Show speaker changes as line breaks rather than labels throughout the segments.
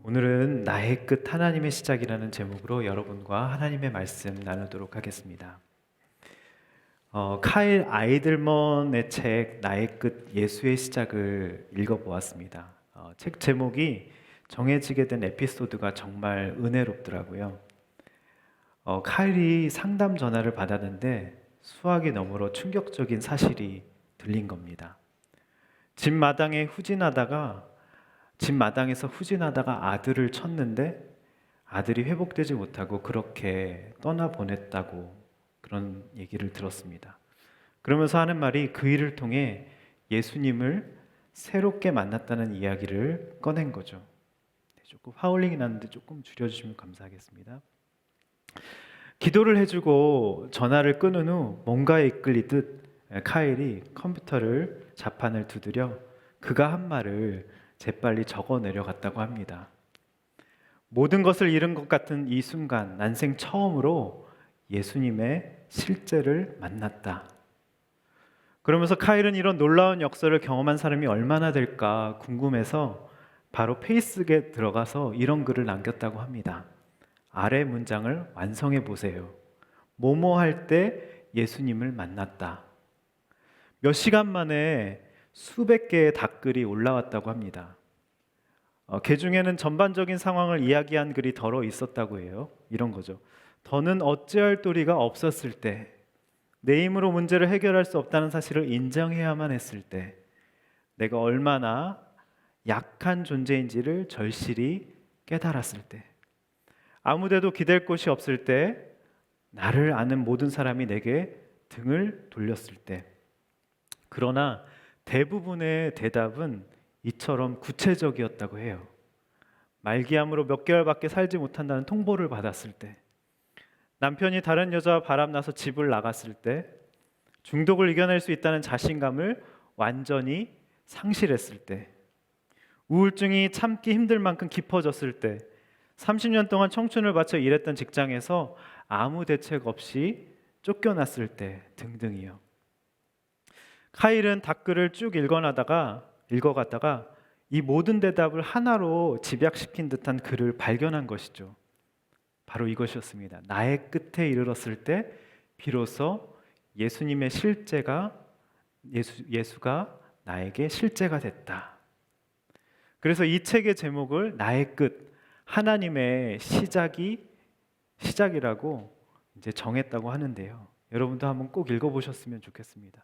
오늘은 나의 끝 하나님의 시작이라는 제목으로 여러분과 하나님의 말씀 나누도록 하겠습니다. 카일 아이들먼의 책 나의 끝 예수의 시작을 읽어보았습니다. 책 제목이 정해지게 된 에피소드가 정말 은혜롭더라고요. 카일이 상담 전화를 받았는데 수학이 너머로 충격적인 사실이 들린 겁니다. 집 마당에서 후진하다가 아들을 쳤는데 아들이 회복되지 못하고 그렇게 떠나보냈다고 그런 얘기를 들었습니다. 그러면서 하는 말이 그 일을 통해 예수님을 새롭게 만났다는 이야기를 꺼낸 거죠. 조금 하울링이 나는데 조금 줄여주시면 감사하겠습니다. 기도를 해주고 전화를 끊은 후 뭔가에 이끌리듯 카일이 컴퓨터를 자판을 두드려 그가 한 말을 재빨리 적어 내려갔다고 합니다. 모든 것을 잃은 것 같은 이 순간 난생 처음으로 예수님의 실제를 만났다. 그러면서 카일은 이런 놀라운 역사를 경험한 사람이 얼마나 될까 궁금해서 바로 페이스북에 들어가서 이런 글을 남겼다고 합니다. 아래 문장을 완성해 보세요. 뭐뭐 할 때 예수님을 만났다. 몇 시간 만에 수백 개의 답글이 올라왔다고 합니다. 그 중에는 전반적인 상황을 이야기한 글이 덜어 있었다고 해요. 이런 거죠. 더는 어찌할 도리가 없었을 때, 내 힘으로 문제를 해결할 수 없다는 사실을 인정해야만 했을 때, 내가 얼마나 약한 존재인지를 절실히 깨달았을 때, 아무데도 기댈 곳이 없을 때, 나를 아는 모든 사람이 내게 등을 돌렸을 때. 그러나 대부분의 대답은 이처럼 구체적이었다고 해요. 말기암으로 몇 개월밖에 살지 못한다는 통보를 받았을 때, 남편이 다른 여자와 바람나서 집을 나갔을 때, 중독을 이겨낼 수 있다는 자신감을 완전히 상실했을 때, 우울증이 참기 힘들 만큼 깊어졌을 때, 30년 동안 청춘을 바쳐 일했던 직장에서 아무 대책 없이 쫓겨났을 때 등등이요. 카일은 답글을 쭉 읽어가다가 이 모든 대답을 하나로 집약시킨 듯한 글을 발견한 것이죠. 바로 이것이었습니다. 나의 끝에 이르렀을 때 비로소 예수님의 예수가 나에게 실제가 됐다. 그래서 이 책의 제목을 나의 끝, 하나님의 시작이라고 이제 정했다고 하는데요. 여러분도 한번 꼭 읽어보셨으면 좋겠습니다.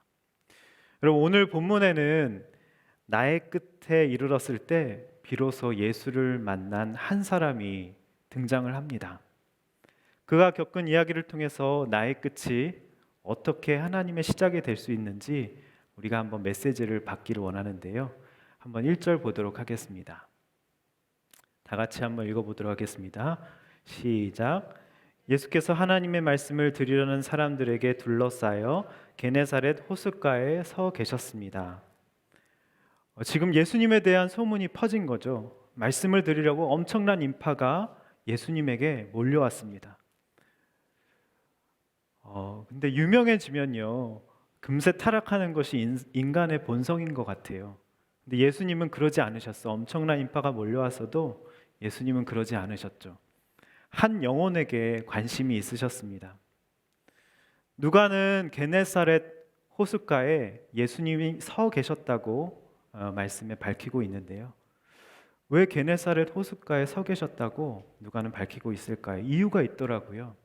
여러분, 오늘 본문에는 나의 끝에 이르렀을 때 비로소 예수를 만난 한 사람이 등장을 합니다. 그가 겪은 이야기를 통해서 나의 끝이 어떻게 하나님의 시작이 될 수 있는지 우리가 한번 메시지를 받기를 원하는데요. 한번 1절 보도록 하겠습니다. 다 같이 한번 읽어보도록 하겠습니다. 시작. 예수께서 하나님의 말씀을 들으려는 사람들에게 둘러싸여 게네사렛 호숫가에 서 계셨습니다. 지금 예수님에 대한 소문이 퍼진 거죠. 말씀을 들으려고 엄청난 인파가 예수님에게 몰려왔습니다. 근데 유명해지면요, 금세 타락하는 것이 인간의 본성인 것 같아요. 근데 예수님은 그러지 않으셨어. 엄청난 인파가 몰려왔어도 예수님은 그러지 않으셨죠. 한 영혼에게 관심이 있으셨습니다. 누가는 게네사렛 호숫가에 예수님이 서 계셨다고 말씀에 밝히고 있는데요. 왜 게네사렛 호숫가에 서 계셨다고 누가는 밝히고 있을까요? 이유가 있더라고요.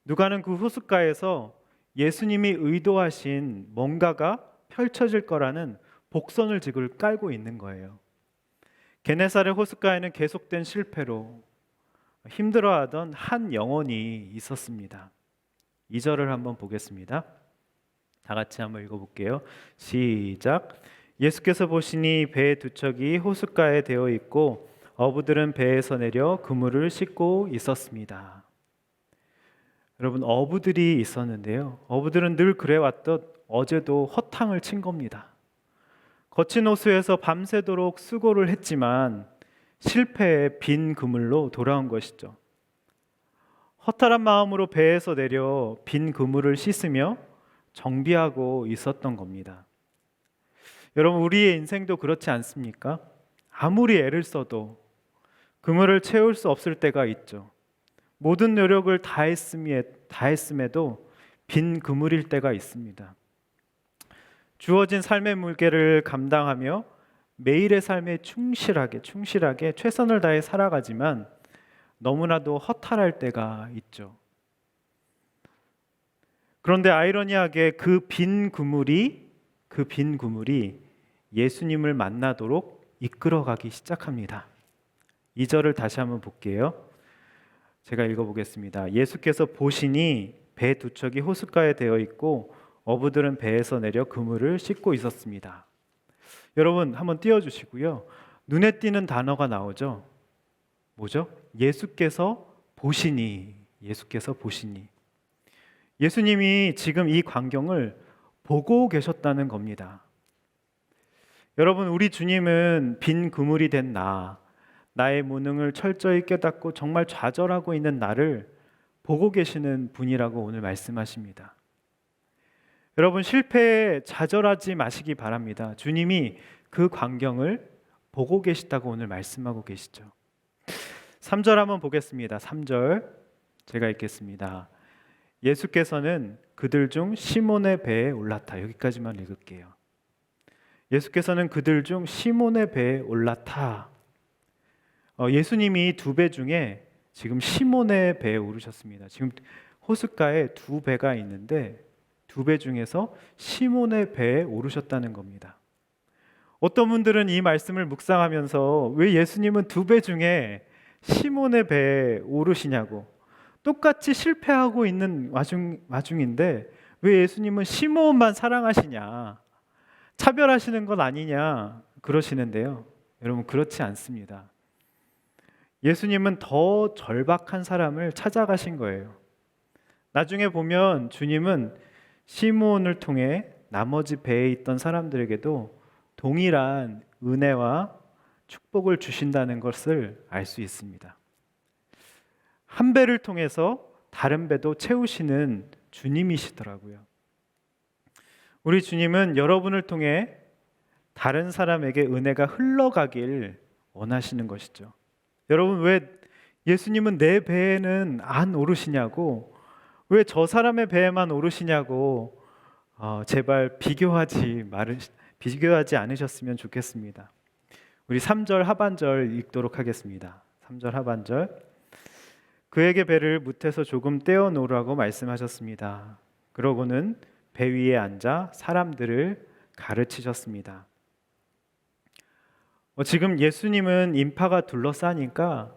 누가는 그 호숫가에서 예수님이 의도하신 뭔가가 펼쳐질 거라는 복선을 지금 깔고 있는 거예요. 게네사렛 호숫가에는 계속된 실패로 힘들어하던 한 영혼이 있었습니다. 2절을 한번 보겠습니다. 다 같이 한번 읽어볼게요. 시작. 예수께서 보시니 배의 두 척이 호숫가에 되어 있고 어부들은 배에서 내려 그물을 씻고 있었습니다. 여러분, 어부들이 있었는데요. 어부들은 늘 그래왔듯 어제도 허탕을 친 겁니다. 거친 호수에서 밤새도록 수고를 했지만 실패의 빈 그물로 돌아온 것이죠. 허탈한 마음으로 배에서 내려 빈 그물을 씻으며 정비하고 있었던 겁니다. 여러분, 우리의 인생도 그렇지 않습니까? 아무리 애를 써도 그물을 채울 수 없을 때가 있죠. 모든 노력을 다했음에도 빈 그물일 때가 있습니다. 주어진 삶의 무게를 감당하며 매일의 삶에 충실하게 최선을 다해 살아가지만 너무나도 허탈할 때가 있죠. 그런데 아이러니하게 그 빈 그물이 예수님을 만나도록 이끌어가기 시작합니다. 2절을 다시 한번 볼게요. 제가 읽어보겠습니다. 예수께서 보시니 배 두 척이 호숫가에 되어 있고 어부들은 배에서 내려 그물을 씻고 있었습니다. 여러분 한번 띄워주시고요. 눈에 띄는 단어가 나오죠. 뭐죠? 예수께서 보시니. 예수님이 지금 이 광경을 보고 계셨다는 겁니다. 여러분, 우리 주님은 빈 그물이 된 나의 무능을 철저히 깨닫고 정말 좌절하고 있는 나를 보고 계시는 분이라고 오늘 말씀하십니다. 여러분, 실패에 좌절하지 마시기 바랍니다. 주님이 그 광경을 보고 계시다고 오늘 말씀하고 계시죠. 3절 한번 보겠습니다. 3절 제가 읽겠습니다. 예수께서는 그들 중 시몬의 배에 올라타. 여기까지만 읽을게요. 예수께서는 그들 중 시몬의 배에 올라타. 예수님이 두 배 중에 지금 시몬의 배에 오르셨습니다. 지금 호숫가에 두 배가 있는데 두 배 중에서 시몬의 배에 오르셨다는 겁니다. 어떤 분들은 이 말씀을 묵상하면서 왜 예수님은 두 배 중에 시몬의 배에 오르시냐고, 똑같이 실패하고 있는 와중인데 왜 예수님은 시몬만 사랑하시냐, 차별하시는 것 아니냐 그러시는데요. 여러분, 그렇지 않습니다. 예수님은 더 절박한 사람을 찾아가신 거예요. 나중에 보면 주님은 시몬을 통해 나머지 배에 있던 사람들에게도 동일한 은혜와 축복을 주신다는 것을 알 수 있습니다. 한 배를 통해서 다른 배도 채우시는 주님이시더라고요. 우리 주님은 여러분을 통해 다른 사람에게 은혜가 흘러가길 원하시는 것이죠. 여러분, 왜 예수님은 내 배에는 안 오르시냐고, 왜 저 사람의 배에만 오르시냐고 제발 비교하지 않으셨으면 좋겠습니다. 우리 3절 하반절 읽도록 하겠습니다. 3절 하반절. 그에게 배를 무태서 조금 떼어 놓으라고 말씀하셨습니다. 그러고는 배 위에 앉아 사람들을 가르치셨습니다. 지금 예수님은 인파가 둘러싸니까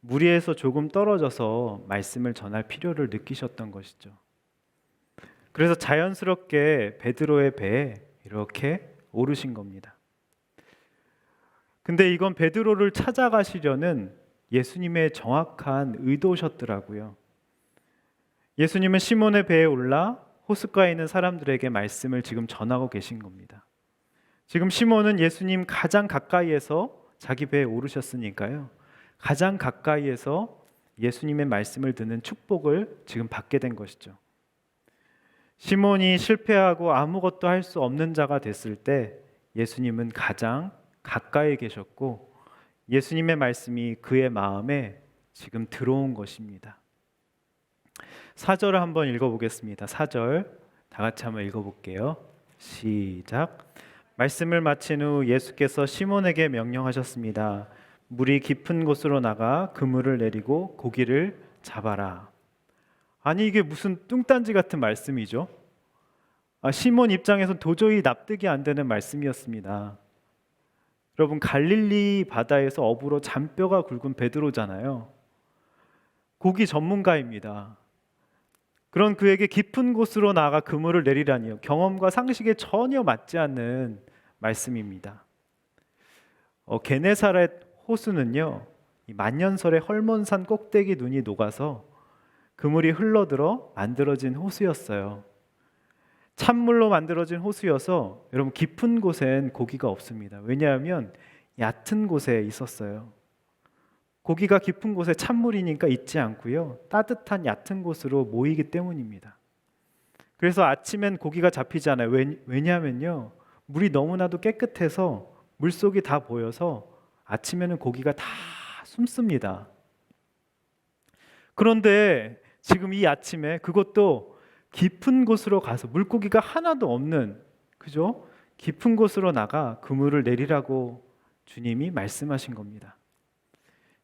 무리에서 조금 떨어져서 말씀을 전할 필요를 느끼셨던 것이죠. 그래서 자연스럽게 베드로의 배에 이렇게 오르신 겁니다. 근데 이건 베드로를 찾아가시려는 예수님의 정확한 의도셨더라고요. 예수님은 시몬의 배에 올라 호숫가에 있는 사람들에게 말씀을 지금 전하고 계신 겁니다. 지금 시몬은 예수님 가장 가까이에서 자기 배에 오르셨으니까요, 가장 가까이에서 예수님의 말씀을 듣는 축복을 지금 받게 된 것이죠. 시몬이 실패하고 아무것도 할 수 없는 자가 됐을 때 예수님은 가장 가까이 계셨고 예수님의 말씀이 그의 마음에 지금 들어온 것입니다. 4절을 한번 읽어보겠습니다. 4절 다 같이 한번 읽어볼게요. 시작. 말씀을 마친 후 예수께서 시몬에게 명령하셨습니다. 물이 깊은 곳으로 나가 그물을 내리고 고기를 잡아라. 아니, 이게 무슨 뚱딴지 같은 말씀이죠? 시몬 입장에선 도저히 납득이 안 되는 말씀이었습니다. 여러분, 갈릴리 바다에서 어부로 잔뼈가 굵은 베드로잖아요. 고기 전문가입니다. 그런 그에게 깊은 곳으로 나가 그물을 내리라니요. 경험과 상식에 전혀 맞지 않는 말씀입니다. 게네사렛 호수는요, 이 만년설의 헐몬산 꼭대기 눈이 녹아서 그물이 흘러들어 만들어진 호수였어요. 찬물로 만들어진 호수여서 여러분, 깊은 곳엔 고기가 없습니다. 왜냐하면 얕은 곳에 있었어요. 고기가 깊은 곳에 찬물이니까 있지 않고요, 따뜻한 얕은 곳으로 모이기 때문입니다. 그래서 아침엔 고기가 잡히지 않아요. 왜냐하면요, 물이 너무나도 깨끗해서 물속이 다 보여서 아침에는 고기가 다 숨습니다. 그런데 지금 이 아침에 그것도 깊은 곳으로 가서 물고기가 하나도 없는, 그죠? 깊은 곳으로 나가 그물을 내리라고 주님이 말씀하신 겁니다.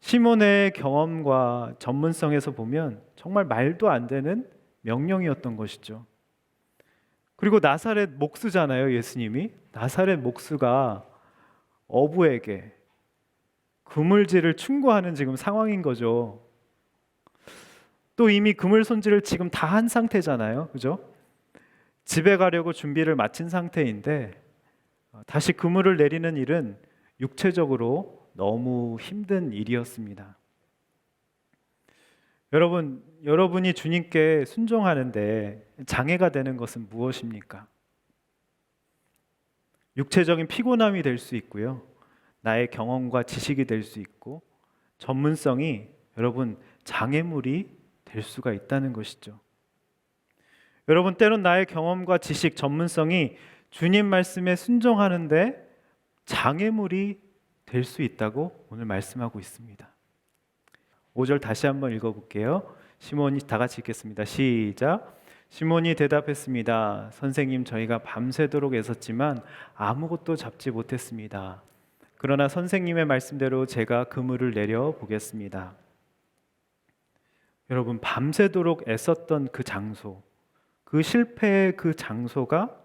시몬의 경험과 전문성에서 보면 정말 말도 안 되는 명령이었던 것이죠. 그리고 나사렛 목수잖아요, 예수님이. 나사렛 목수가 어부에게 그물질을 충고하는 지금 상황인 거죠. 또 이미 그물 손질을 지금 다 한 상태잖아요, 그죠? 집에 가려고 준비를 마친 상태인데 다시 그물을 내리는 일은 육체적으로 너무 힘든 일이었습니다. 여러분이 주님께 순종하는데 장애가 되는 것은 무엇입니까? 육체적인 피곤함이 될 수 있고요. 나의 경험과 지식이 될 수 있고 전문성이 여러분 장애물이 될 수가 있다는 것이죠. 여러분 때론 나의 경험과 지식, 전문성이 주님 말씀에 순종하는데 장애물이 될 수 있다고 오늘 말씀하고 있습니다. 5절 다시 한번 읽어볼게요. 시몬이 다 같이 읽겠습니다. 시작. 시몬이 대답했습니다. 선생님, 저희가 밤새도록 애썼지만 아무것도 잡지 못했습니다. 그러나 선생님의 말씀대로 제가 그물을 내려 보겠습니다. 여러분, 밤새도록 애썼던 그 장소, 그 실패의 그 장소가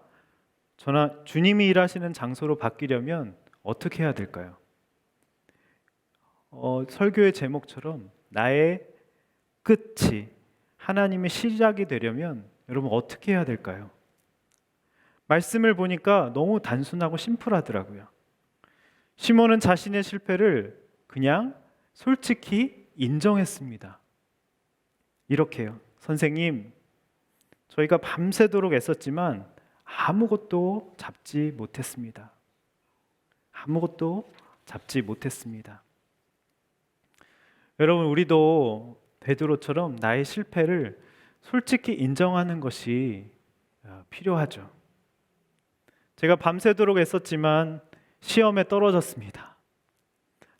주님이 일하시는 장소로 바뀌려면 어떻게 해야 될까요? 설교의 제목처럼 나의 끝이 하나님의 시작이 되려면 여러분 어떻게 해야 될까요? 말씀을 보니까 너무 단순하고 심플하더라고요. 시몬은 자신의 실패를 그냥 솔직히 인정했습니다. 이렇게요. 선생님, 저희가 밤새도록 애썼지만 아무것도 잡지 못했습니다. 아무것도 잡지 못했습니다. 여러분, 우리도 베드로처럼 나의 실패를 솔직히 인정하는 것이 필요하죠. 제가 밤새도록 애썼지만 시험에 떨어졌습니다.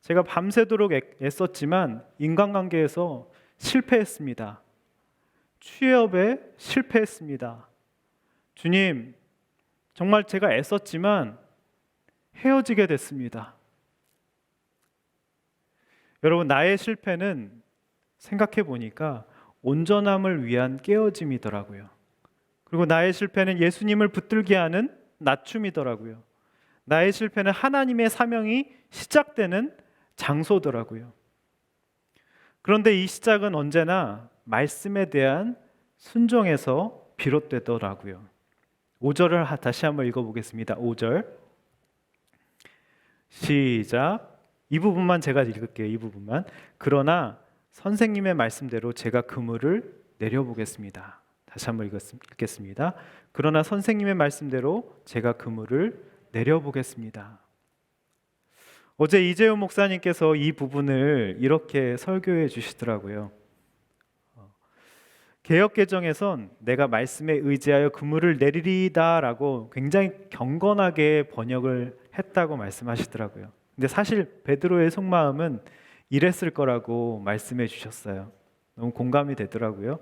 제가 밤새도록 애썼지만 인간관계에서 실패했습니다. 취업에 실패했습니다. 주님, 정말 제가 애썼지만 헤어지게 됐습니다. 여러분, 나의 실패는 생각해 보니까 온전함을 위한 깨어짐이더라고요. 그리고 나의 실패는 예수님을 붙들게 하는 낮춤이더라고요. 나의 실패는 하나님의 사명이 시작되는 장소더라고요. 그런데 이 시작은 언제나 말씀에 대한 순종에서 비롯되더라고요. 5절을 다시 한번 읽어보겠습니다. 5절 시작. 이 부분만 제가 읽을게요. 이 부분만. 그러나 선생님의 말씀대로 제가 그물을 내려보겠습니다. 다시 한번 읽겠습니다. 그러나 선생님의 말씀대로 제가 그물을 내려보겠습니다. 어제 이재훈 목사님께서 이 부분을 이렇게 설교해 주시더라고요. 개역개정에선 내가 말씀에 의지하여 그물을 내리리다라고 굉장히 경건하게 번역을 했다고 말씀하시더라고요. 근데 사실 베드로의 속마음은 이랬을 거라고 말씀해 주셨어요. 너무 공감이 되더라고요.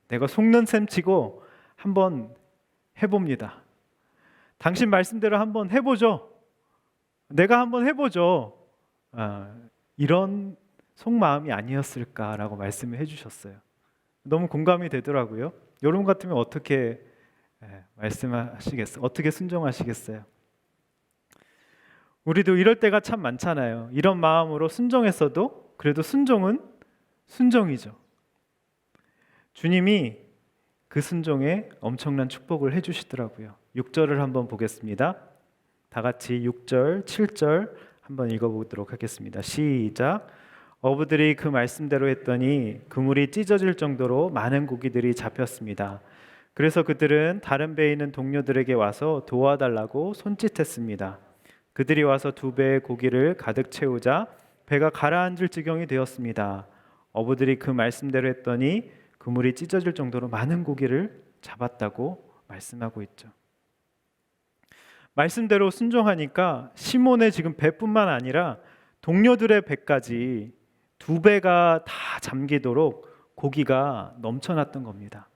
내가 속는 셈 치고 한번 해봅니다. 당신 말씀대로 한번 해보죠. 내가 한번 해보죠. 이런 속마음이 아니었을까라고 말씀을 해주셨어요. 너무 공감이 되더라고요. 여러분 같으면 어떻게 말씀하시겠어요? 어떻게 순종하시겠어요? 우리도 이럴 때가 참 많잖아요. 이런 마음으로 순종했어도 그래도 순종은 순종이죠. 주님이 그 순종에 엄청난 축복을 해주시더라고요. 6절을 한번 보겠습니다. 다 같이 6절, 7절 한번 읽어보도록 하겠습니다. 시작. 어부들이 그 말씀대로 했더니 그물이 찢어질 정도로 많은 고기들이 잡혔습니다. 그래서 그들은 다른 배에 있는 동료들에게 와서 도와달라고 손짓했습니다. 그들이 와서 2배의 고기를 가득 채우자 배가 가라앉을 지경이 되었습니다. 어부들이 그 말씀대로 했더니 그물이 찢어질 정도로 많은 고기를 잡았다고 말씀하고 있죠. 말씀대로 순종하니까 시몬의 지금 배뿐만 아니라 동료들의 배까지 두 배가 다 잠기도록 고기가 넘쳐났던 겁니다.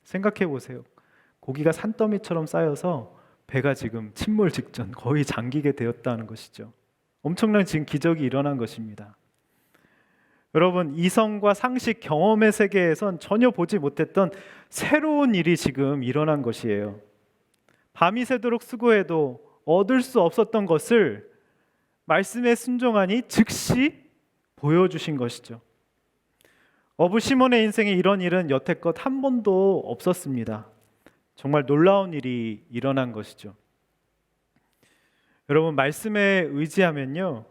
생각해 보세요. 고기가 산더미처럼 쌓여서 배가 지금 침몰 직전 거의 잠기게 되었다는 것이죠. 엄청난 지금 기적이 일어난 것입니다. 여러분, 이성과 상식, 경험의 세계에선 전혀 보지 못했던 새로운 일이 지금 일어난 것이에요. 밤이 새도록 수고해도 얻을 수 없었던 것을 말씀에 순종하니 즉시 보여주신 것이죠. 어부 시몬의 인생에 이런 일은 여태껏 한 번도 없었습니다. 정말 놀라운 일이 일어난 것이죠. 여러분, 말씀에 의지하면요,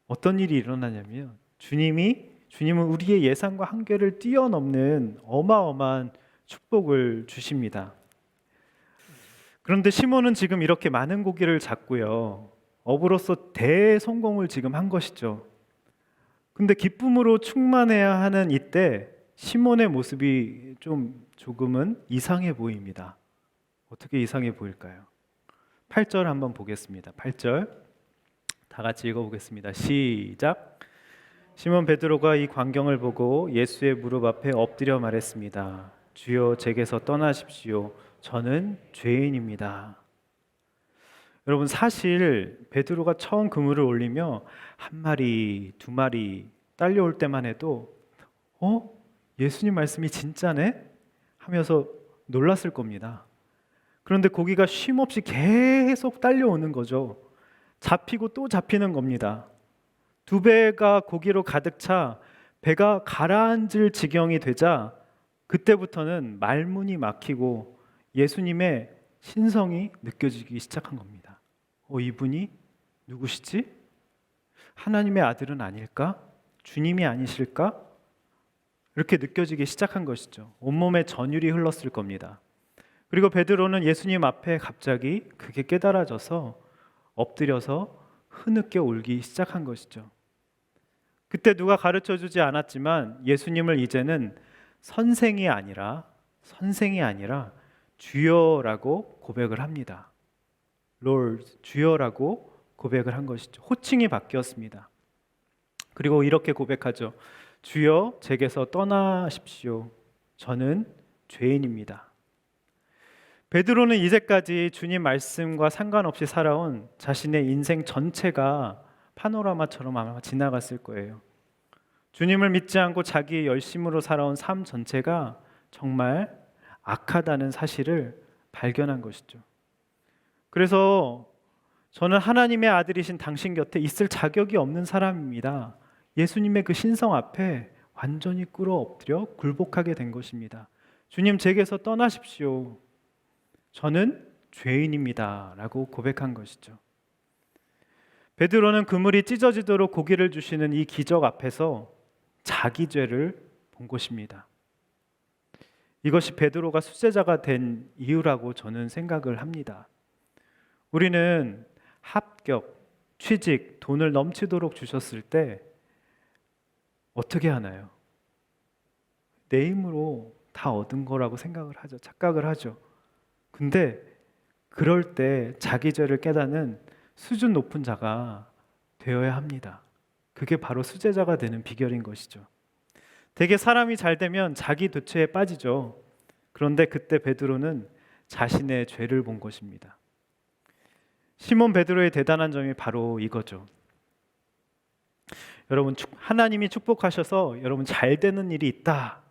어떤 일이 일어나냐면 주님은 우리의 예상과 한계를 뛰어넘는 어마어마한 축복을 주십니다. 그런데 시몬은 지금 이렇게 많은 고기를 잡고요, 어부로서 대성공을 지금 한 것이죠. 근데 기쁨으로 충만해야 하는 이때 시몬의 모습이 조금은 이상해 보입니다. 어떻게 이상해 보일까요? 8절 한번 보겠습니다. 8절 다 같이 읽어보겠습니다. 시작. 시몬 베드로가 이 광경을 보고 예수의 무릎 앞에 엎드려 말했습니다. 주여, 제게서 떠나십시오. 저는 죄인입니다. 여러분, 사실 베드로가 처음 그물을 올리며 한 마리, 두 마리 딸려올 때만 해도 예수님 말씀이 진짜네? 하면서 놀랐을 겁니다. 그런데 고기가 쉼없이 계속 딸려오는 거죠. 잡히고 또 잡히는 겁니다. 두 배가 고기로 가득 차 배가 가라앉을 지경이 되자 그때부터는 말문이 막히고 예수님의 신성이 느껴지기 시작한 겁니다. 이분이 누구시지? 하나님의 아들은 아닐까? 주님이 아니실까? 이렇게 느껴지기 시작한 것이죠. 온몸에 전율이 흘렀을 겁니다. 그리고 베드로는 예수님 앞에 갑자기 그게 깨달아져서 엎드려서 흐느껴 울기 시작한 것이죠. 그때 누가 가르쳐주지 않았지만 예수님을 이제는 선생이 아니라 주여라고 고백을 합니다. Lord, 주여라고 고백을 한 것이죠. 호칭이 바뀌었습니다. 그리고 이렇게 고백하죠. 주여, 제게서 떠나십시오. 저는 죄인입니다. 베드로는 이제까지 주님 말씀과 상관없이 살아온 자신의 인생 전체가 파노라마처럼 아마 지나갔을 거예요. 주님을 믿지 않고 자기의 열심으로 살아온 삶 전체가 정말 악하다는 사실을 발견한 것이죠. 그래서 저는 하나님의 아들이신 당신 곁에 있을 자격이 없는 사람입니다. 예수님의 그 신성 앞에 완전히 꿇어 엎드려 굴복하게 된 것입니다. 주님, 제게서 떠나십시오. 저는 죄인입니다. 라고 고백한 것이죠. 베드로는 그물이 찢어지도록 고기를 주시는 이 기적 앞에서 자기 죄를 본 것입니다. 이것이 베드로가 수제자가 된 이유라고 저는 생각을 합니다. 우리는 합격, 취직, 돈을 넘치도록 주셨을 때 어떻게 하나요? 내 힘으로 다 얻은 거라고 생각을 하죠. 착각을 하죠. 근데 그럴 때 자기 죄를 깨닫는 수준 높은 자가 되어야 합니다. 그게 바로 수제자가 되는 비결인 것이죠. 되게 사람이 잘 되면 자기 도취에 빠지죠. 그런데 그때 베드로는 자신의 죄를 본 것입니다. 시몬 베드로의 대단한 점이 바로 이거죠. 여러분, 하나님이 축복하셔서 여러분 잘 되는 일이 있다.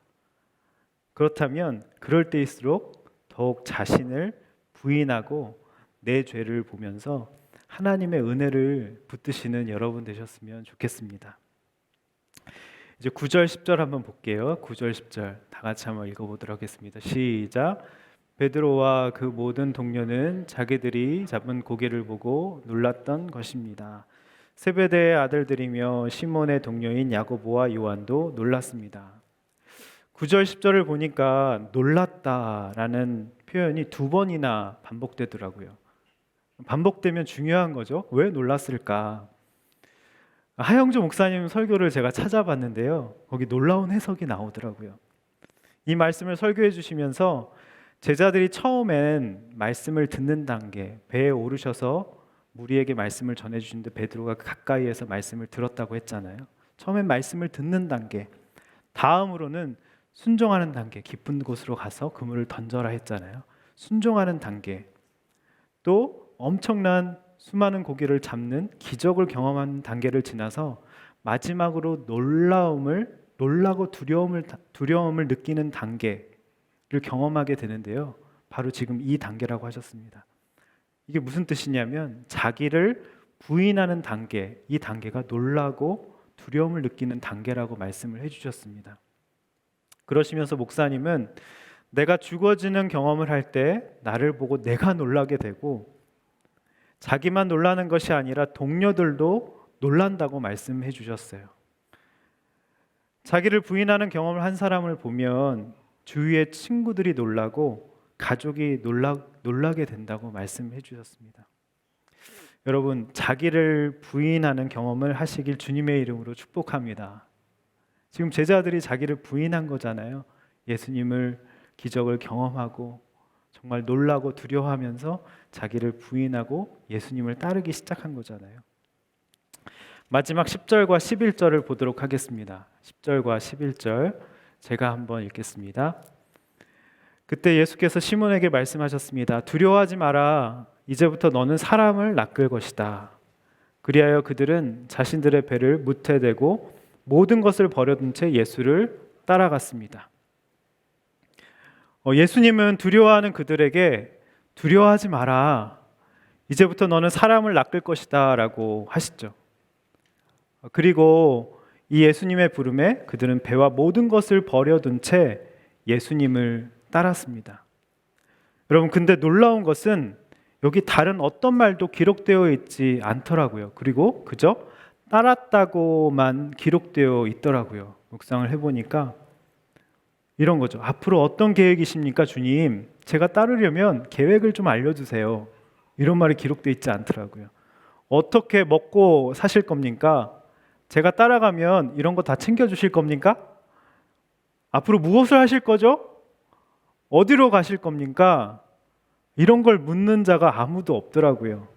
그렇다면 그럴 때일수록 더욱 자신을 부인하고 내 죄를 보면서 하나님의 은혜를 붙드시는 여러분 되셨으면 좋겠습니다. 이제 9절 10절 한번 볼게요. 9절 10절 다 같이 한번 읽어보도록 하겠습니다. 시작. 베드로와 그 모든 동료는 자기들이 잡은 고기를 보고 놀랐던 것입니다. 세베대의 아들들이며 시몬의 동료인 야고보와 요한도 놀랐습니다. 9절 10절을 보니까 놀랐다라는 표현이 두 번이나 반복되더라고요. 반복되면 중요한 거죠. 왜 놀랐을까? 하영주 목사님 설교를 제가 찾아봤는데요. 거기 놀라운 해석이 나오더라고요. 이 말씀을 설교해 주시면서 제자들이 처음엔 말씀을 듣는 단계, 배에 오르셔서 무리에게 말씀을 전해주시는데 베드로가 가까이에서 말씀을 들었다고 했잖아요. 처음엔 말씀을 듣는 단계, 다음으로는 순종하는 단계, 깊은 곳으로 가서 그물을 던져라 했잖아요. 순종하는 단계, 또 엄청난 수많은 고기를 잡는 기적을 경험하는 단계를 지나서 마지막으로 놀라고 두려움을 느끼는 단계를 경험하게 되는데요. 바로 지금 이 단계라고 하셨습니다. 이게 무슨 뜻이냐면 자기를 부인하는 단계, 이 단계가 놀라고 두려움을 느끼는 단계라고 말씀을 해주셨습니다. 그러시면서 목사님은 내가 죽어지는 경험을 할 때 나를 보고 내가 놀라게 되고 자기만 놀라는 것이 아니라 동료들도 놀란다고 말씀해 주셨어요. 자기를 부인하는 경험을 한 사람을 보면 주위의 친구들이 놀라고 가족이 놀라게 된다고 말씀해 주셨습니다. 여러분, 자기를 부인하는 경험을 하시길 주님의 이름으로 축복합니다. 지금 제자들이 자기를 부인한 거잖아요. 예수님을 기적을 경험하고 정말 놀라고 두려워하면서 자기를 부인하고 예수님을 따르기 시작한 거잖아요. 마지막 10절과 11절을 보도록 하겠습니다. 10절과 11절 제가 한번 읽겠습니다. 그때 예수께서 시몬에게 말씀하셨습니다. 두려워하지 마라. 이제부터 너는 사람을 낚을 것이다. 그리하여 그들은 자신들의 배를 무태 대고 모든 것을 버려둔 채 예수를 따라갔습니다. 예수님은 두려워하는 그들에게 두려워하지 마라. 이제부터 너는 사람을 낚을 것이다 라고 하시죠. 그리고 이 예수님의 부름에 그들은 배와 모든 것을 버려둔 채 예수님을 따랐습니다. 여러분, 근데 놀라운 것은 여기 다른 어떤 말도 기록되어 있지 않더라고요. 그리고 그저 따랐다고만 기록되어 있더라고요. 묵상을 해보니까 이런 거죠. 앞으로 어떤 계획이십니까, 주님? 제가 따르려면 계획을 좀 알려주세요. 이런 말이 기록되어 있지 않더라고요. 어떻게 먹고 사실 겁니까? 제가 따라가면 이런 거 다 챙겨주실 겁니까? 앞으로 무엇을 하실 거죠? 어디로 가실 겁니까? 이런 걸 묻는 자가 아무도 없더라고요.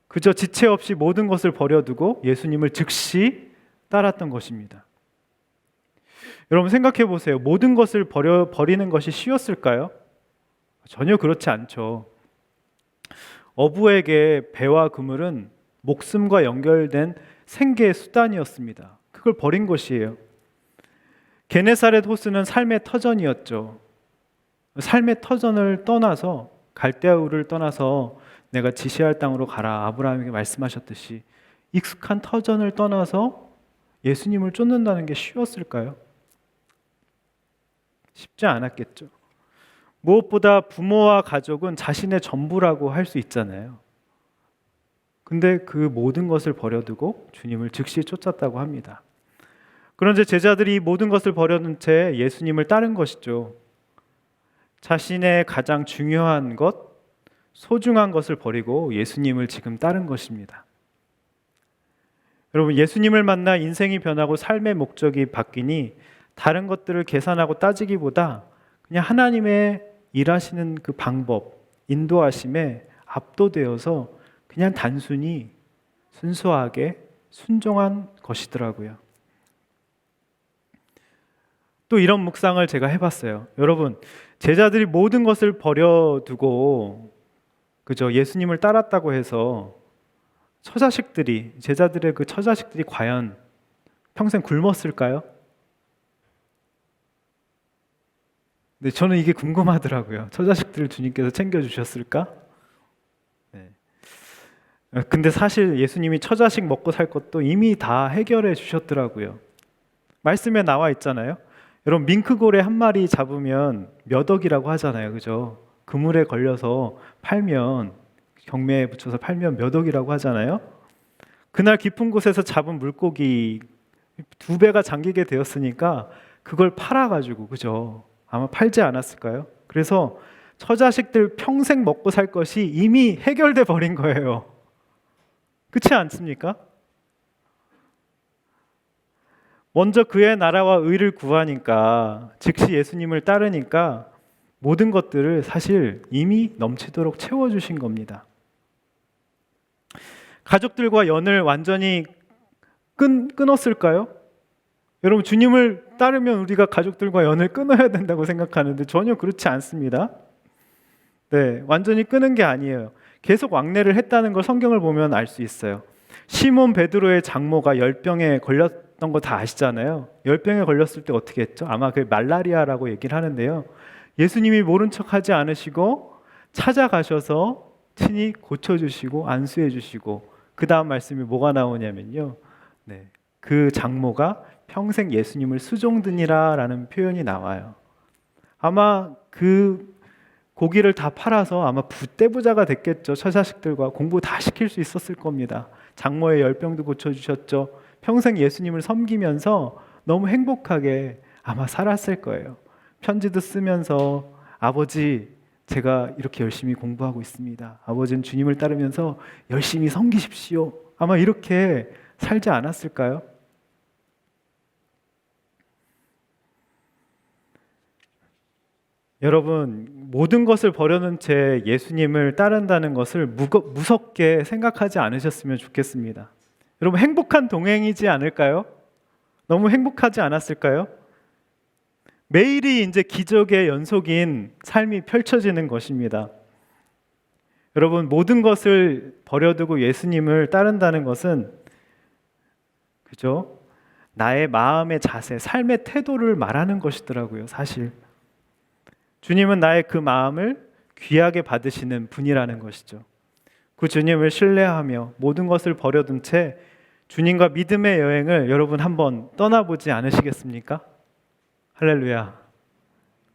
그저 지체 없이 모든 것을 버려두고 예수님을 즉시 따랐던 것입니다. 여러분 생각해 보세요. 모든 것을 버리는 것이 쉬웠을까요? 전혀 그렇지 않죠. 어부에게 배와 그물은 목숨과 연결된 생계의 수단이었습니다. 그걸 버린 것이에요. 게네사렛 호수는 삶의 터전이었죠. 삶의 터전을 떠나서 갈대아우를 떠나서 내가 지시할 땅으로 가라 아브라함에게 말씀하셨듯이 익숙한 터전을 떠나서 예수님을 쫓는다는 게 쉬웠을까요? 쉽지 않았겠죠. 무엇보다 부모와 가족은 자신의 전부라고 할 수 있잖아요. 근데 그 모든 것을 버려두고 주님을 즉시 쫓았다고 합니다. 그런데 제자들이 모든 것을 버려둔 채 예수님을 따른 것이죠. 자신의 가장 중요한 것, 소중한 것을 버리고 예수님을 지금 따른 것입니다. 여러분, 예수님을 만나 인생이 변하고 삶의 목적이 바뀌니 다른 것들을 계산하고 따지기보다 그냥 하나님의 일하시는 그 방법, 인도하심에 압도되어서 그냥 단순히 순수하게 순종한 것이더라고요. 또 이런 묵상을 제가 해봤어요. 여러분, 제자들이 모든 것을 버려두고 그저 예수님을 따랐다고 해서 제자들의 그 처자식들이 과연 평생 굶었을까요? 근데 저는 이게 궁금하더라고요. 처자식들을 주님께서 챙겨주셨을까? 네. 근데 사실 예수님이 처자식 먹고 살 것도 이미 다 해결해 주셨더라고요. 말씀에 나와 있잖아요. 여러분, 밍크고래 한 마리 잡으면 몇 억이라고 하잖아요. 그죠? 그물에 걸려서 팔면, 경매에 붙여서 팔면 몇 억이라고 하잖아요. 그날 깊은 곳에서 잡은 물고기 2배가 잠기게 되었으니까 그걸 팔아가지고, 그죠? 아마 팔지 않았을까요? 그래서 처자식들 평생 먹고 살 것이 이미 해결돼 버린 거예요. 그렇지 않습니까? 먼저 그의 나라와 의를 구하니까, 즉시 예수님을 따르니까 모든 것들을 사실 이미 넘치도록 채워주신 겁니다. 가족들과 연을 완전히 끊었을까요? 여러분, 주님을 따르면 우리가 가족들과 연을 끊어야 된다고 생각하는데 전혀 그렇지 않습니다. 네, 완전히 끊은 게 아니에요. 계속 왕래를 했다는 걸 성경을 보면 알 수 있어요. 시몬 베드로의 장모가 열병에 걸렸던 거 다 아시잖아요. 열병에 걸렸을 때 어떻게 했죠? 아마 그 말라리아라고 얘기를 하는데요. 예수님이 모른 척하지 않으시고 찾아가셔서 친히 고쳐주시고 안수해주시고, 그 다음 말씀이 뭐가 나오냐면요, 네, 그 장모가 평생 예수님을 수종드니라 라는 표현이 나와요. 아마 그 고기를 다 팔아서 아마 부떼부자가 됐겠죠. 처자식들과 공부 다 시킬 수 있었을 겁니다. 장모의 열병도 고쳐주셨죠. 평생 예수님을 섬기면서 너무 행복하게 아마 살았을 거예요. 편지도 쓰면서 아버지, 제가 이렇게 열심히 공부하고 있습니다. 아버지는 주님을 따르면서 열심히 섬기십시오. 아마 이렇게 살지 않았을까요? 여러분, 모든 것을 버려놓은 채 예수님을 따른다는 것을 무섭게 생각하지 않으셨으면 좋겠습니다. 여러분, 행복한 동행이지 않을까요? 너무 행복하지 않았을까요? 매일이 이제 기적의 연속인 삶이 펼쳐지는 것입니다. 여러분, 모든 것을 버려두고 예수님을 따른다는 것은, 그죠? 나의 마음의 자세, 삶의 태도를 말하는 것이더라고요, 사실. 주님은 나의 그 마음을 귀하게 받으시는 분이라는 것이죠. 그 주님을 신뢰하며 모든 것을 버려둔 채 주님과 믿음의 여행을 여러분 한번 떠나보지 않으시겠습니까? 할렐루야.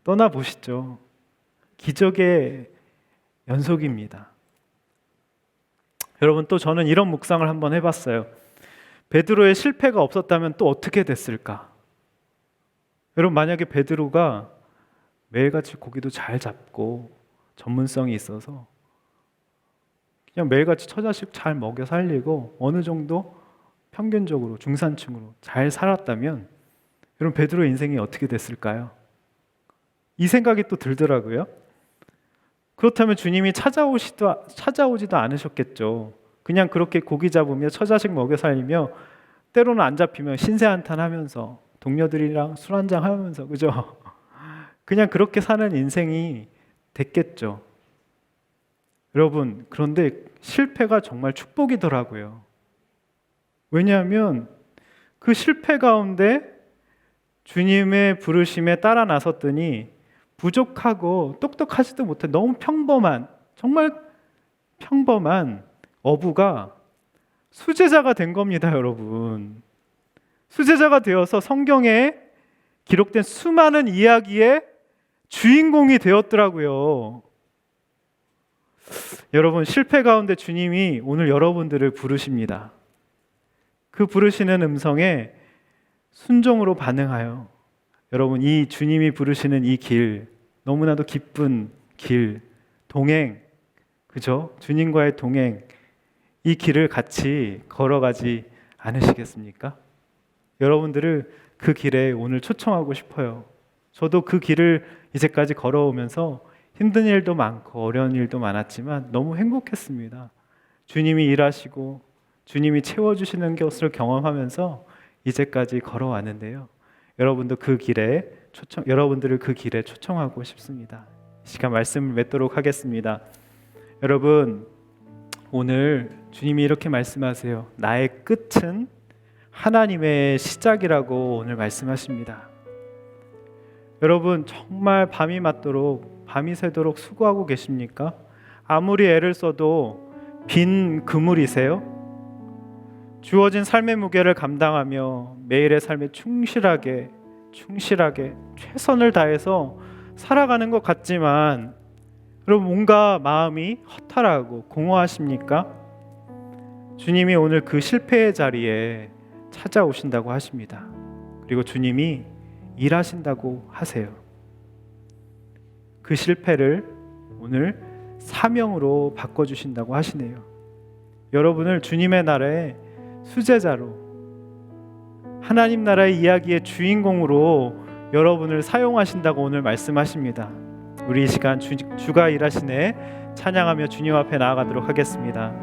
떠나보시죠. 기적의 연속입니다. 여러분, 또 저는 이런 묵상을 한번 해봤어요. 베드로의 실패가 없었다면 또 어떻게 됐을까? 여러분, 만약에 베드로가 매일같이 고기도 잘 잡고 전문성이 있어서 그냥 매일같이 처자식 잘 먹여 살리고 어느 정도 평균적으로 중산층으로 잘 살았다면 여러분, 베드로의 인생이 어떻게 됐을까요? 이 생각이 또 들더라고요. 그렇다면 주님이 찾아오지도 않으셨겠죠. 그냥 그렇게 고기 잡으며 처자식 먹여 살리며 때로는 안 잡히면 신세한탄하면서 동료들이랑 술 한잔 하면서, 그죠? 그냥 그렇게 사는 인생이 됐겠죠. 여러분, 그런데 실패가 정말 축복이더라고요. 왜냐하면 그 실패 가운데 주님의 부르심에 따라 나섰더니 부족하고 똑똑하지도 못해 너무 평범한, 정말 평범한 어부가 수제자가 된 겁니다, 여러분. 수제자가 되어서 성경에 기록된 수많은 이야기의 주인공이 되었더라고요. 여러분, 실패 가운데 주님이 오늘 여러분들을 부르십니다. 그 부르시는 음성에 순종으로 반응하여 여러분, 이 주님이 부르시는 이 길, 너무나도 기쁜 길, 동행, 그죠? 주님과의 동행, 이 길을 같이 걸어가지 않으시겠습니까? 여러분들을 그 길에 오늘 초청하고 싶어요. 저도 그 길을 이제까지 걸어오면서 힘든 일도 많고 어려운 일도 많았지만 너무 행복했습니다. 주님이 일하시고 주님이 채워주시는 것을 경험하면서 이제까지 걸어왔는데요. 여러분들을 그 길에 초청하고 싶습니다. 이 시간 말씀을 맺도록 하겠습니다. 여러분, 오늘 주님이 이렇게 말씀하세요. 나의 끝은 하나님의 시작이라고 오늘 말씀하십니다. 여러분, 정말 밤이 맞도록, 밤이 새도록 수고하고 계십니까? 아무리 애를 써도 빈 그물이세요? 주어진 삶의 무게를 감당하며 매일의 삶에 충실하게 최선을 다해서 살아가는 것 같지만 여러분, 뭔가 마음이 허탈하고 공허하십니까? 주님이 오늘 그 실패의 자리에 찾아오신다고 하십니다. 그리고 주님이 일하신다고 하세요. 그 실패를 오늘 사명으로 바꿔주신다고 하시네요. 여러분을 주님의 나라의 수제자로, 하나님 나라의 이야기의 주인공으로 여러분을 사용하신다고 오늘 말씀하십니다. 우리 이 시간 주가 일하시네 찬양하며 주님 앞에 나아가도록 하겠습니다.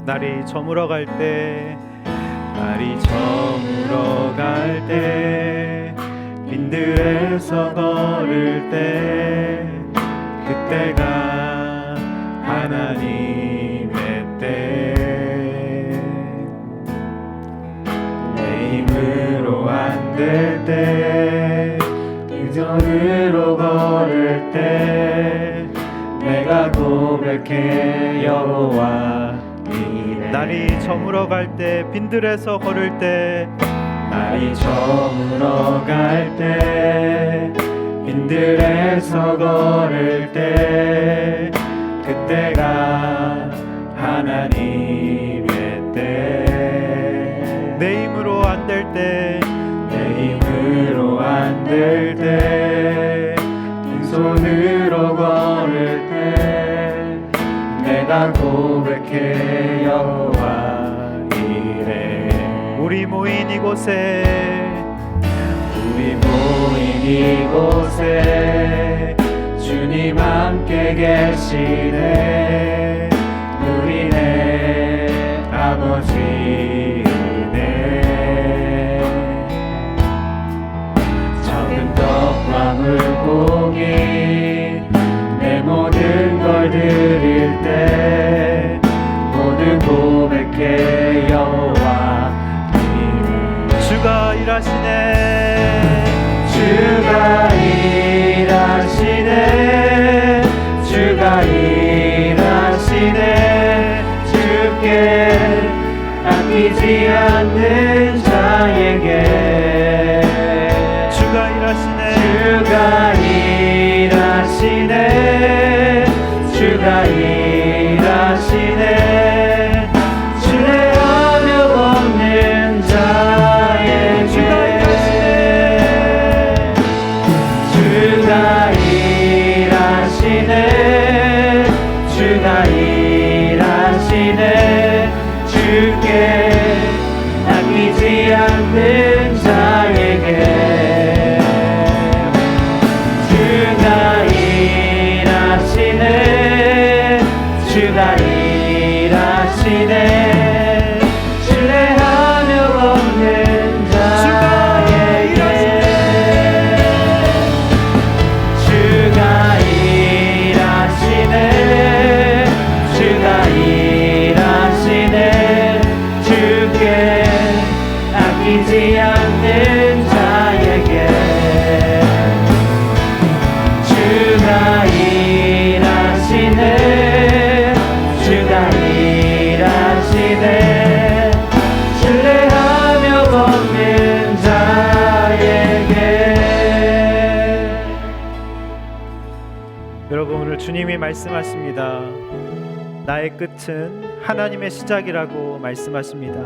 날이 저물어 갈 때, 날이 저물어 갈 때, 빈들에서 걸을 때, 그때가 하나님의 때. 내 힘으로 안 될 때, 그 손으로 걸을 때, 내가 고백해 여호와 이래. 날이 저물어 갈 때, 빈들에서 걸을 때, 날이 저물어 갈 때, 빈들에서 걸을 때, 그때가 하나님의 때. 내 힘으로 안 될 때, 내 힘으로 안 될 때, 빈손으로 걸을 때, 내가 고백해 여호와 이래. 우리 모인 이곳에, 우리 모인 이곳에 주님 함께 계시네. 누리네 아버지 은혜. 적은 떡과 물고기 내 모든 걸 드릴 때, 모두 고백해 여호와 이름. 주가 일하시네, 주가 일하시네, 주가 일하시네. 주께 아끼지 않는 자에게 주가 일하시네, 주가 일하시네, 주가 일하시네. 신뢰하며 걷는 자에게 주가 일하시네, 주가 일하시네, 주가 일하시네. 주께 아끼지 않는 자에게 주가 일하시네, 주가 일하시네. 신뢰하며 걷는 자에게 주가 일하시네, 주가 일하시네. 주께 아끼지 않는 자에게 주가 일하시네, 주가 일하시네. 신뢰하며 걷는 자에게. 여러분, 오늘 주님이 말씀하십니다. 나의 끝은 하나님의 시작이라고 말씀하십니다.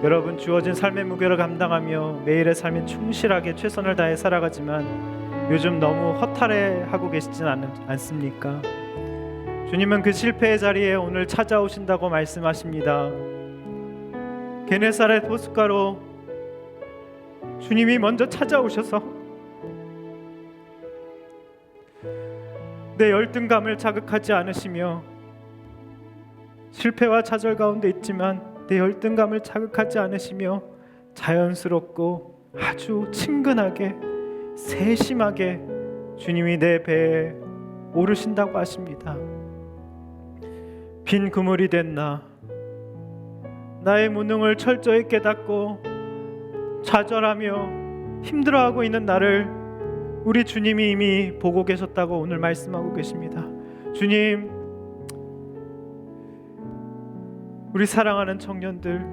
여러분, 주어진 삶의 무게를 감당하며 매일의 삶에 충실하게 최선을 다해 살아가지만 요즘 너무 허탈해하고 계시진 않습니까? 주님은 그 실패의 자리에 오늘 찾아오신다고 말씀하십니다. 게네사렛 호숫가로 주님이 먼저 찾아오셔서 내 열등감을 자극하지 않으시며, 실패와 좌절 가운데 있지만 내 열등감을 자극하지 않으시며 자연스럽고 아주 친근하게 세심하게 주님이 내 배에 오르신다고 하십니다. 빈 그물이 된 나의 무능을 철저히 깨닫고 좌절하며 힘들어하고 있는 나를 우리 주님이 이미 보고 계셨다고 오늘 말씀하고 계십니다. 주님, 우리 사랑하는 청년들,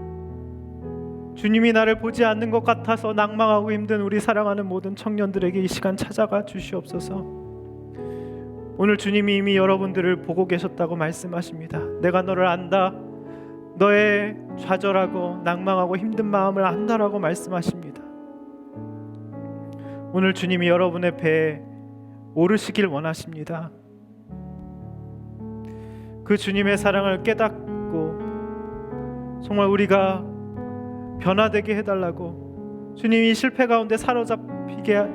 주님이 나를 보지 않는 것 같아서 낭망하고 힘든 우리 사랑하는 모든 청년들에게 이 시간 찾아가 주시옵소서. 오늘 주님이 이미 여러분들을 보고 계셨다고 말씀하십니다. 내가 너를 안다, 너의 좌절하고 낭망하고 힘든 마음을 안다라고 말씀하십니다. 오늘 주님이 여러분의 배에 오르시길 원하십니다. 그 주님의 사랑을 깨닫고 정말 우리가 변화되게 해달라고, 주님이 실패 가운데 사로잡혀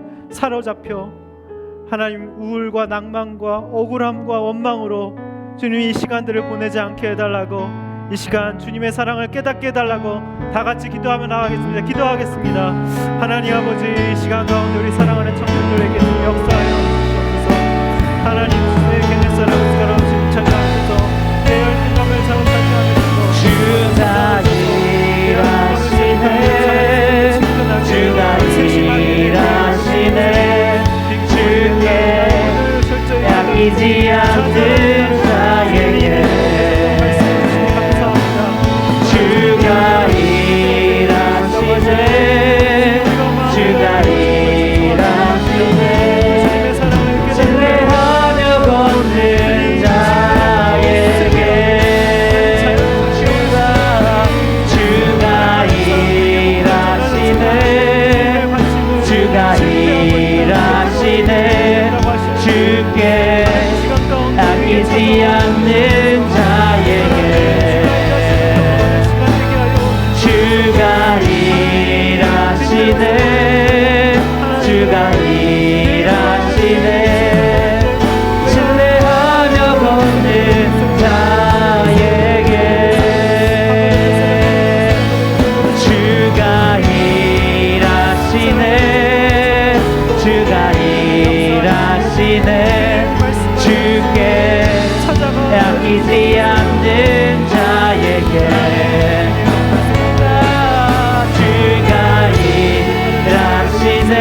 하나님 우울과 낭만과 억울함과 원망으로 주님이 이 시간들을 보내지 않게 해달라고 이 시간 주님의 사랑을 깨닫게 해달라고 다 같이 기도하며 나가겠습니다. 기도하겠습니다. 하나님 아버지, 이 시간 가운데 우리 사랑하는 청년들에게 역사하여 주옵소서. 하나님 주의 겟넷 사랑을 스가라우신 찬양하면서 내 열등감을 자극하지 않으시고
주가 일하시네, 주가 일하시네, 주께 약이지 않는 자에게 주가 일하시네, 주가 일하시네, 신뢰하며 걷는 자에게 주가 일하시네, 주가 일하시네, 주께 아끼지 않는 자에게 주가 일하시네, 주가 일하시네, 신뢰하며 걷는 자에게 주가 일하시네, 주가 일하시네, 주께 아끼지 않는 자에게 주가 일하시네,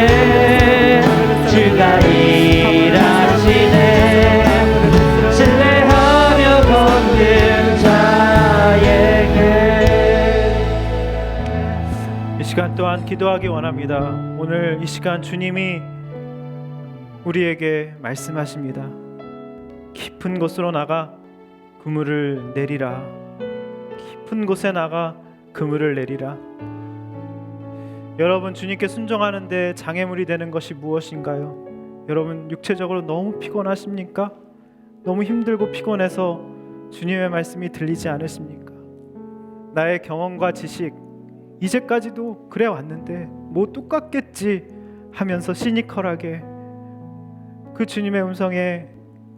주가 일하시네, 신뢰하며 걷는 자에게.
이 시간 또한 기도하기 원합니다. 오늘 이 시간 주님이 우리에게 말씀하십니다. 깊은 곳으로 나가 그물을 내리라. 깊은 곳에 나가 그물을 내리라. 여러분, 주님께 순종하는데 장애물이 되는 것이 무엇인가요? 여러분, 육체적으로 너무 피곤하십니까? 너무 힘들고 피곤해서 주님의 말씀이 들리지 않으십니까? 나의 경험과 지식, 이제까지도 그래 왔는데 뭐 똑같겠지 하면서 시니컬하게 그 주님의 음성이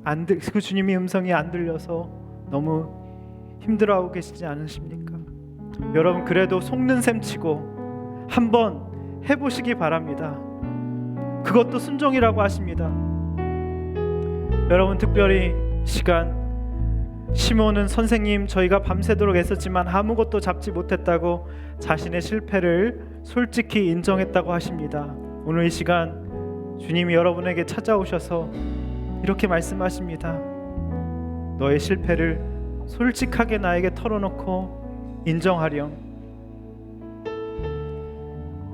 안 들려서 너무 힘들어하고 계시지 않으십니까? 여러분, 그래도 속는 셈 치고 한번 해보시기 바랍니다. 그것도 순종이라고 하십니다. 여러분, 특별히 시간 시몬은 선생님, 저희가 밤새도록 애썼지만 아무것도 잡지 못했다고 자신의 실패를 솔직히 인정했다고 하십니다. 오늘 이 시간 주님이 여러분에게 찾아오셔서 이렇게 말씀하십니다. 너의 실패를 솔직하게 나에게 털어놓고 인정하렴.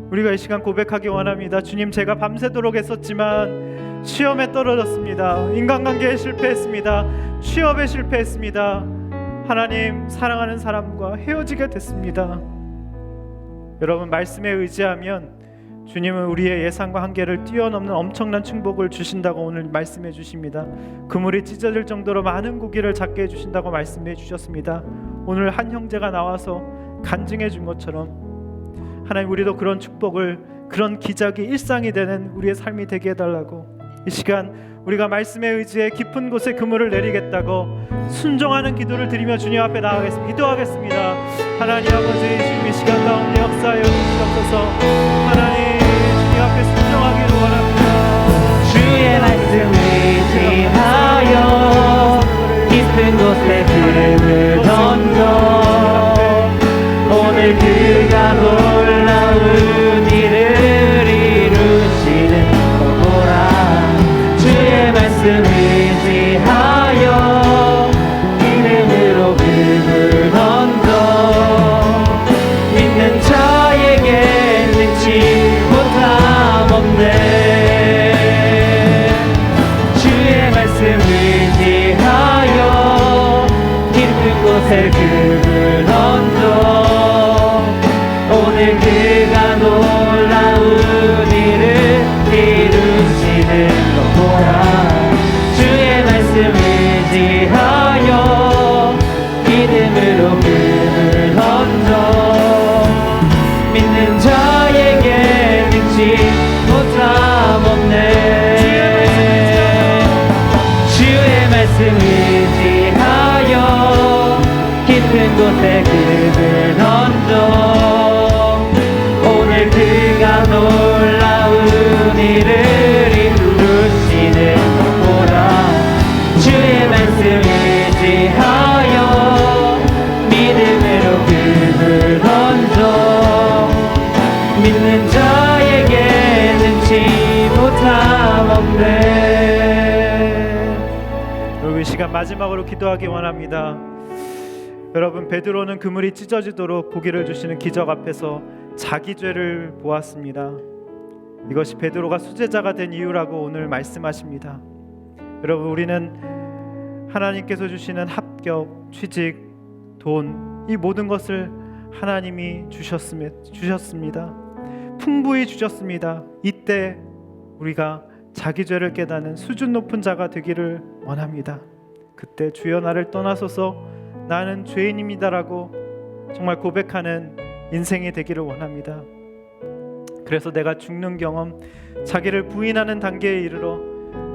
우리가 이 시간 고백하기 원합니다. 주님, 제가 밤새도록 애썼지만 시험에 떨어졌습니다. 인간관계에 실패했습니다. 취업에 실패했습니다. 하나님, 사랑하는 사람과 헤어지게 됐습니다. 여러분, 말씀에 의지하면 주님은 우리의 예상과 한계를 뛰어넘는 엄청난 축복을 주신다고 오늘 말씀해 주십니다. 그물이 찢어질 정도로 많은 고기를 잡게 해주신다고 말씀해 주셨습니다. 오늘 한 형제가 나와서 간증해 준 것처럼 하나님, 우리도 그런 축복을, 그런 기적이 일상이 되는 우리의 삶이 되게 해달라고, 이 시간 우리가 말씀에 의지해 깊은 곳에 그물을 내리겠다고 순종하는 기도를 드리며 주님 앞에 나아가겠습니다. 기도하겠습니다. 하나님 아버지, 주님 이 시간 가운데 역사하여 주시옵소서. 하나님, 주님 앞에 순종하기를 원합니다.
주의 말씀 의지하여 깊은 곳에 그물 던져 오늘 그가 놀라운 일을 이루시는 거라. 주의 말씀 의지하여 믿음으로 그물 던져 믿는 자에게 능치 못함 없네. 주의 말씀 의지하여 깊은 곳에 그물 던져 오늘 그가 놀라운 일을 이루시는 것보라. 주의 말씀 의지하여 믿음으로 그물 던져 믿는 자에게 능치 못함 없네. 주의 말씀 의지하여 깊은 곳 곳에 금을 던져 오늘 그가 놀라운 일을 이루시는 보라 주의 말씀 의지하여 믿음으로 금을 던져 믿는 자에게 능치 못함 없네.
여러분 이 시간 마지막으로 기도하기 원합니다. 여러분 베드로는 그물이 찢어지도록 고기를 주시는 기적 앞에서 자기 죄를 보았습니다. 이것이 베드로가 수제자가 된 이유라고 오늘 말씀하십니다. 여러분 우리는 하나님께서 주시는 합격, 취직, 돈 이 모든 것을 하나님이 주셨습니다. 풍부히 주셨습니다. 이때 우리가 자기 죄를 깨닫는 수준 높은 자가 되기를 원합니다. 그때 주여 나를 떠나소서 나는 죄인입니다라고 정말 고백하는 인생이 되기를 원합니다. 그래서 내가 죽는 경험, 자기를 부인하는 단계에 이르러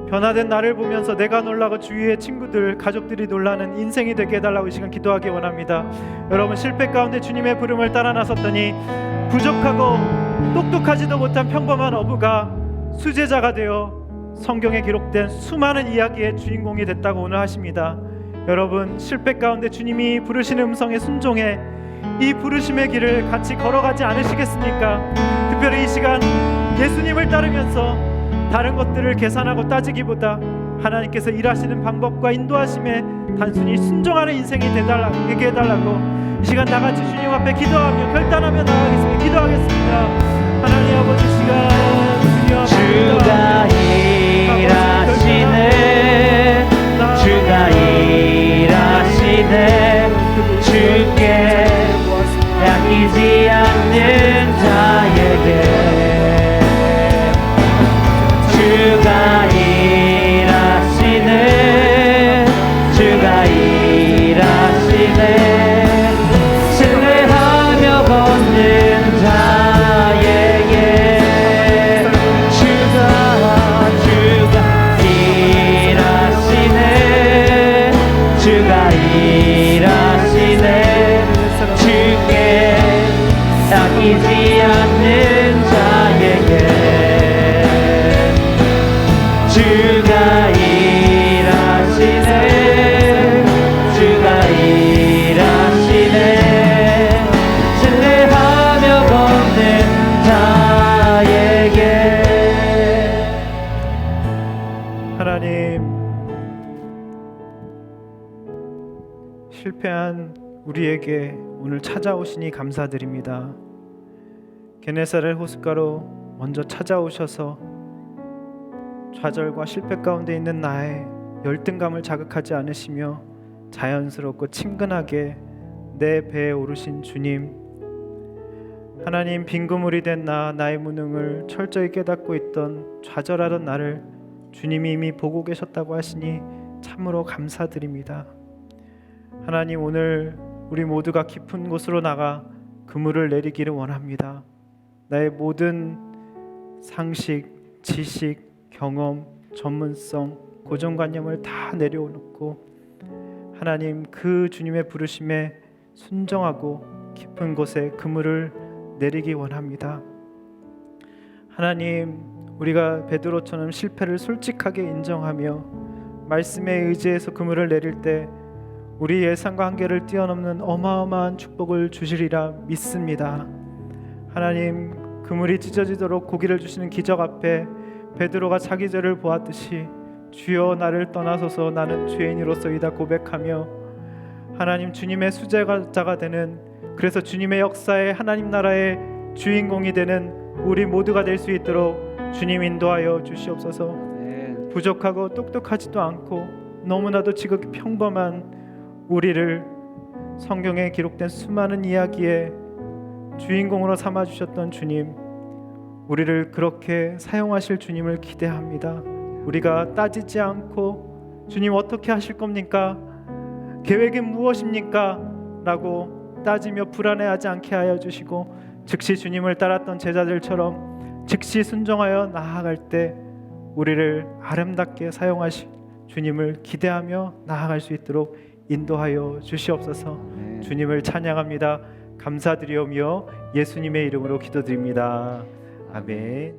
변화된 나를 보면서 내가 놀라고 주위의 친구들, 가족들이 놀라는 인생이 되게 해달라고 이 시간 기도하기 원합니다. 여러분 실패 가운데 주님의 부름을 따라 나섰더니 부족하고 똑똑하지도 못한 평범한 어부가 수제자가 되어 성경에 기록된 수많은 이야기의 주인공이 됐다고 오늘 하십니다. 여러분 실패 가운데 주님이 부르시는 음성에 순종해 이 부르심의 길을 같이 걸어가지 않으시겠습니까? 특별히 이 시간 예수님을 따르면서 다른 것들을 계산하고 따지기보다 하나님께서 일하시는 방법과 인도하심에 단순히 순종하는 인생이 되게 해달라고 이 시간 나같이 주님 앞에 기도하며 결단하며 나가겠습니다. 기도하겠습니다. 하나님 아버지 시간 주님
주가 일하시네 주가 일하시네 주께 양이지 않는 자에게 주가 일하시네 주가 일하시네 신뢰하며 걷는 자에게 주가 일하시네 주가 일하시네 주께 양이지 않는 자에게 주가 일하시네 주가 일하시네 신뢰하며 걷는 자에게.
하나님 실패한 우리에게 오늘 찾아오시니 감사드립니다. 게네사렛 호숫가로 먼저 찾아오셔서 좌절과 실패 가운데 있는 나의 열등감을 자극하지 않으시며 자연스럽고 친근하게 내 배에 오르신 주님, 하나님 빈 그물이 된 나의 무능을 철저히 깨닫고 있던 좌절하던 나를 주님이 이미 보고 계셨다고 하시니 참으로 감사드립니다. 하나님 오늘 우리 모두가 깊은 곳으로 나가 그물을 내리기를 원합니다. 나의 모든 상식, 지식, 경험, 전문성, 고정관념을 다 내려놓고 하나님 그 주님의 부르심에 순종하고 깊은 곳에 그물을 내리기 원합니다. 하나님 우리가 베드로처럼 실패를 솔직하게 인정하며 말씀에 의지해서 그물을 내릴 때 우리 예상과 한계를 뛰어넘는 어마어마한 축복을 주시리라 믿습니다. 하나님 그물이 찢어지도록 고기를 주시는 기적 앞에 베드로가 자기 죄를 보았듯이 주여 나를 떠나소서 나는 죄인으로서이다 고백하며 하나님 주님의 수제자가 되는, 그래서 주님의 역사에 하나님 나라의 주인공이 되는 우리 모두가 될 수 있도록 주님 인도하여 주시옵소서. 부족하고 똑똑하지도 않고 너무나도 지극히 평범한 우리를 성경에 기록된 수많은 이야기의 주인공으로 삼아주셨던 주님, 우리를 그렇게 사용하실 주님을 기대합니다. 우리가 따지지 않고 주님 어떻게 하실 겁니까? 계획은 무엇입니까? 라고 따지며 불안해하지 않게 하여 주시고 즉시 주님을 따랐던 제자들처럼 즉시 순종하여 나아갈 때 우리를 아름답게 사용하실 주님을 기대하며 나아갈 수 있도록 인도하여 주시옵소서. 주님을 찬양합니다. 감사드리오며 예수님의 이름으로 기도드립니다. 아멘.